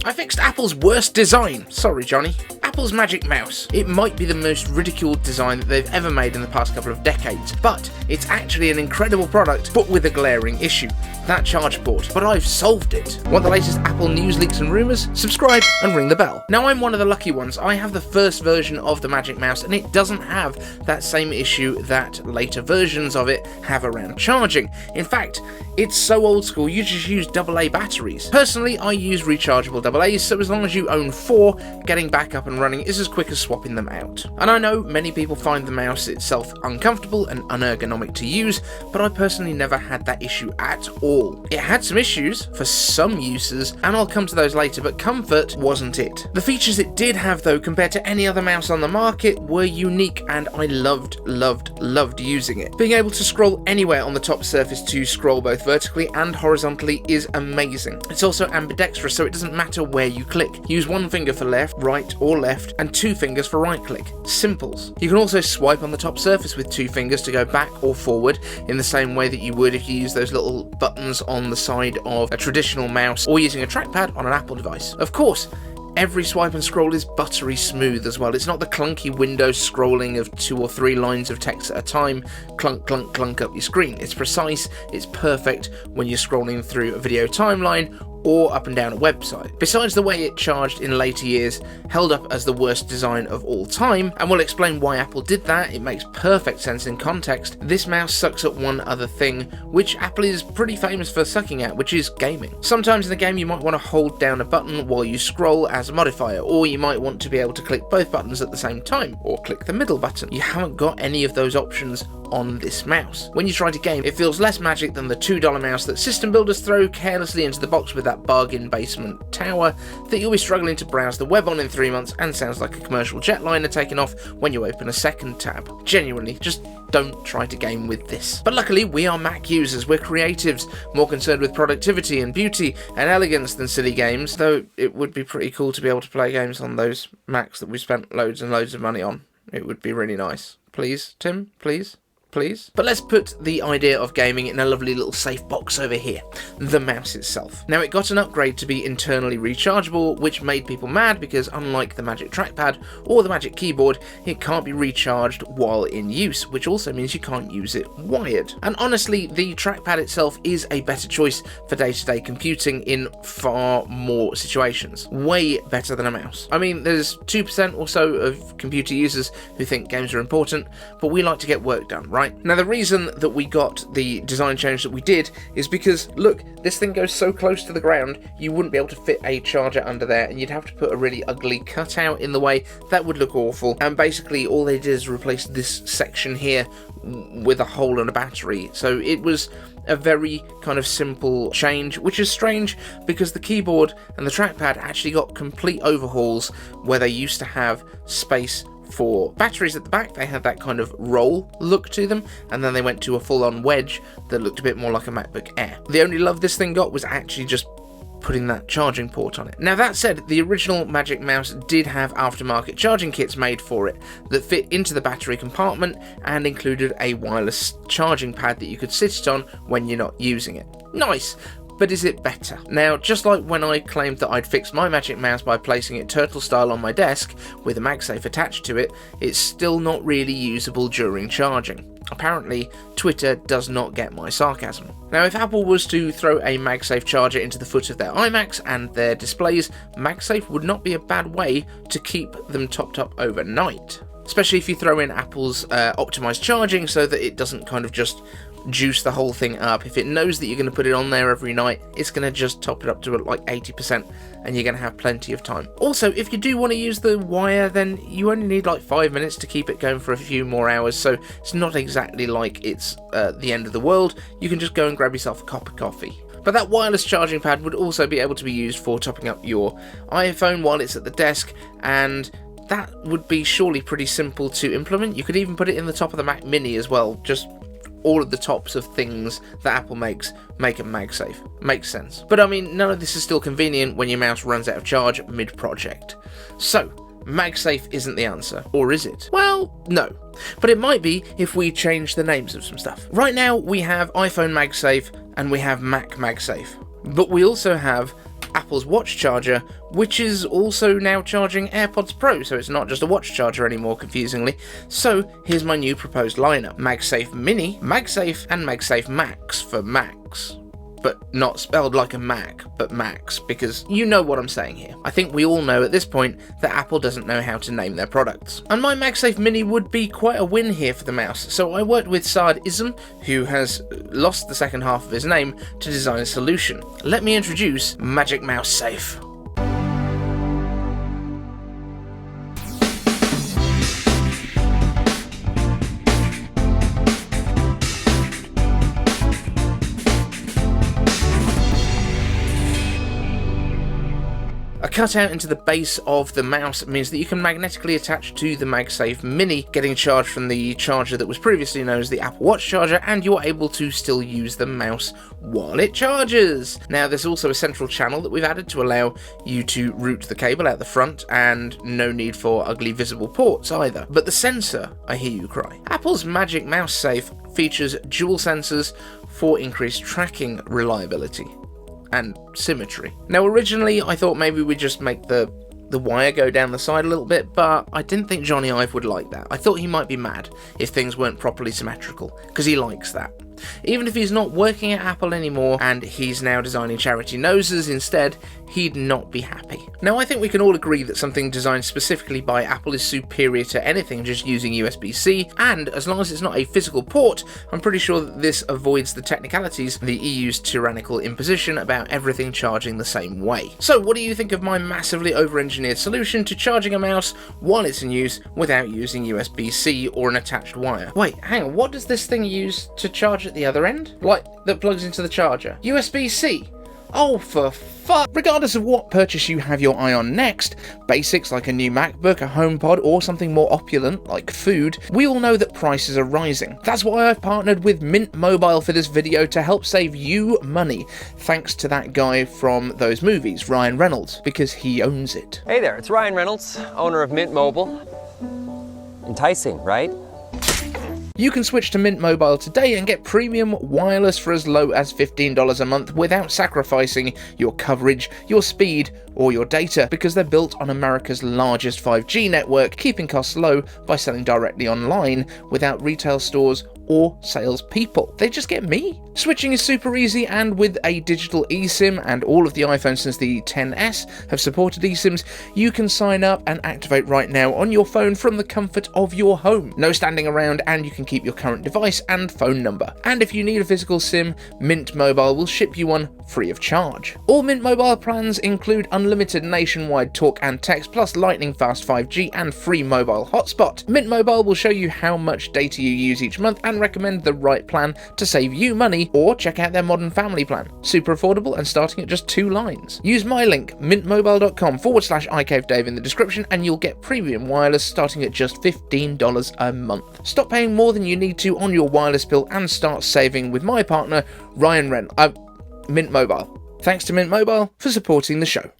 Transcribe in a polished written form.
I fixed Apple's worst design. Sorry, Johnny. Apple's Magic Mouse. It might be the most ridiculed design that they've ever made in the past couple of decades, but it's actually an incredible product, but with a glaring issue. That charge port. But I've solved it. Want the latest Apple news, leaks and rumours? Subscribe and ring the bell. Now I'm one of the lucky ones. I have the first version of the Magic Mouse and it doesn't have that same issue that later versions of it have around charging. In fact, it's so old school you just use AA batteries. Personally, I use rechargeable AA's, so as long as you own 4, getting back up and running is as quick as swapping them out. And I know many people find the mouse itself uncomfortable and unergonomic to use, but I personally never had that issue at all. It had some issues for some uses, and I'll come to those later, but comfort wasn't it. The features it did have though, compared to any other mouse on the market, were unique, and I loved using it. Being able to scroll anywhere on the top surface to scroll both vertically and horizontally is amazing. It's also ambidextrous, so it doesn't matter where you click. Use one finger for left, right or left, and 2 fingers for right click. Simples. You can also swipe on the top surface with 2 fingers to go back or forward in the same way that you would if you use those little buttons on the side of a traditional mouse or using a trackpad on an Apple device. Of course, every swipe and scroll is buttery smooth as well. It's not the clunky Windows scrolling of 2 or 3 lines of text at a time, clunk, clunk, clunk up your screen. It's precise, it's perfect when you're scrolling through a video timeline or up and down a website. Besides the way it charged in later years, held up as the worst design of all time, and we'll explain why Apple did that, it makes perfect sense in context, this mouse sucks at one other thing, which Apple is pretty famous for sucking at, which is gaming. Sometimes in the game you might want to hold down a button while you scroll as a modifier, or you might want to be able to click both buttons at the same time, or click the middle button. You haven't got any of those options on this mouse. When you try to game, it feels less magic than the $2 mouse that system builders throw carelessly into the box with that bargain basement tower that you'll be struggling to browse the web on in 3 months and sounds like a commercial jetliner taking off when you open a second tab. Genuinely, just don't try to game with this. But luckily, we are Mac users, we're creatives, more concerned with productivity and beauty and elegance than silly games, though it would be pretty cool to be able to play games on those Macs that we spent loads and loads of money on. It would be really nice. Please, Tim, please? Please. But let's put the idea of gaming in a lovely little safe box over here, the mouse itself. Now it got an upgrade to be internally rechargeable, which made people mad because unlike the Magic Trackpad or the Magic Keyboard, it can't be recharged while in use, which also means you can't use it wired. And honestly, the trackpad itself is a better choice for day-to-day computing in far more situations. Way better than a mouse. I mean, there's 2% or so of computer users who think games are important, but we like to get work done, right? Now the reason that we got the design change that we did is because, look, this thing goes so close to the ground you wouldn't be able to fit a charger under there and you'd have to put a really ugly cutout in the way. That would look awful, and basically all they did is replace this section here with a hole and a battery. So it was a very kind of simple change, which is strange because the keyboard and the trackpad actually got complete overhauls where they used to have space for batteries at the back. They had that kind of roll look to them, and then they went to a full-on wedge that looked a bit more like a MacBook Air. The only love this thing got was actually just putting that charging port on it. Now that said, the original Magic Mouse did have aftermarket charging kits made for it that fit into the battery compartment and included a wireless charging pad that you could sit it on when you're not using it. Nice! But is it better? Now, just like when I claimed that I'd fixed my Magic Mouse by placing it turtle style on my desk with a Magsafe attached to it, it's still not really usable during charging. Apparently, Twitter does not get my sarcasm. Now, if Apple was to throw a Magsafe charger into the foot of their iMacs and their displays, Magsafe would not be a bad way to keep them topped up overnight. Especially if you throw in Apple's optimized charging so that it doesn't kind of just juice the whole thing up. If it knows that you're going to put it on there every night, it's going to just top it up to like 80% and you're going to have plenty of time. Also, if you do want to use the wire, then you only need like 5 minutes to keep it going for a few more hours, so it's not exactly like it's the end of the world. You can just go and grab yourself a cup of coffee. But that wireless charging pad would also be able to be used for topping up your iPhone while it's at the desk, and that would be surely pretty simple to implement. You could even put it in the top of the Mac Mini as well. Just all of the tops of things that Apple makes make it MagSafe. Makes sense. But I mean, none of this is still convenient when your mouse runs out of charge mid-project. So, MagSafe isn't the answer. Or is it? Well, no. But it might be if we change the names of some stuff. Right now, we have iPhone MagSafe and we have Mac MagSafe. But we also have Apple's watch charger, which is also now charging AirPods Pro, so it's not just a watch charger anymore, confusingly. So here's my new proposed lineup: Magsafe Mini, Magsafe, and Magsafe Max for Max. But not spelled like a Mac, but Max, because you know what I'm saying here. I think we all know at this point that Apple doesn't know how to name their products. And my Magsafe Mini would be quite a win here for the mouse, so I worked with Saad Ism, who has lost the second half of his name, to design a solution. Let me introduce Magic Mouse Safe. A cutout into the base of the mouse means that you can magnetically attach to the Magsafe Mini, getting charged from the charger that was previously known as the Apple Watch charger, and you're able to still use the mouse while it charges. Now, there's also a central channel that we've added to allow you to route the cable out the front, and no need for ugly visible ports either. But the sensor, I hear you cry. Apple's Magic Mouse Safe features dual sensors for increased tracking reliability and symmetry. Now, originally I thought maybe we'd just make the wire go down the side a little bit, but I didn't think Jony Ive would like that. I thought he might be mad if things weren't properly symmetrical, because he likes that. Even if he's not working at Apple anymore and he's now designing charity noses instead, he'd not be happy. Now, I think we can all agree that something designed specifically by Apple is superior to anything just using USB-C, and as long as it's not a physical port, I'm pretty sure that this avoids the technicalities of the EU's tyrannical imposition about everything charging the same way. So what do you think of my massively over-engineered solution to charging a mouse while it's in use without using USB-C or an attached wire? Wait, hang on, what does this thing use to charge at the other end? Like, that plugs into the charger? USB-C? Oh, for fuck! Regardless of what purchase you have your eye on next, basics like a new MacBook, a HomePod, or something more opulent like food, we all know that prices are rising. That's why I've partnered with Mint Mobile for this video to help save you money, thanks to that guy from those movies, Ryan Reynolds, because he owns it. Hey there, it's Ryan Reynolds, owner of Mint Mobile. Enticing, right? You can switch to Mint Mobile today and get premium wireless for as low as $15 a month without sacrificing your coverage, your speed, or your data, because they're built on America's largest 5G network, keeping costs low by selling directly online without retail stores or salespeople. They just get me. Switching is super easy, and with a digital eSIM, and all of the iPhones since the XS have supported eSIMs, you can sign up and activate right now on your phone from the comfort of your home. No standing around, and you can keep your current device and phone number. And if you need a physical SIM, Mint Mobile will ship you one free of charge. All Mint Mobile plans include unlimited nationwide talk and text, plus lightning fast 5G and free mobile hotspot. Mint Mobile will show you how much data you use each month and recommend the right plan to save you money, or check out their modern family plan. Super affordable and starting at just 2 lines. Use my link, mintmobile.com/iCaveDave in the description, and you'll get premium wireless starting at just $15 a month. Stop paying more than you need to on your wireless bill and start saving with my partner, Ryan Mint Mobile. Thanks to Mint Mobile for supporting the show.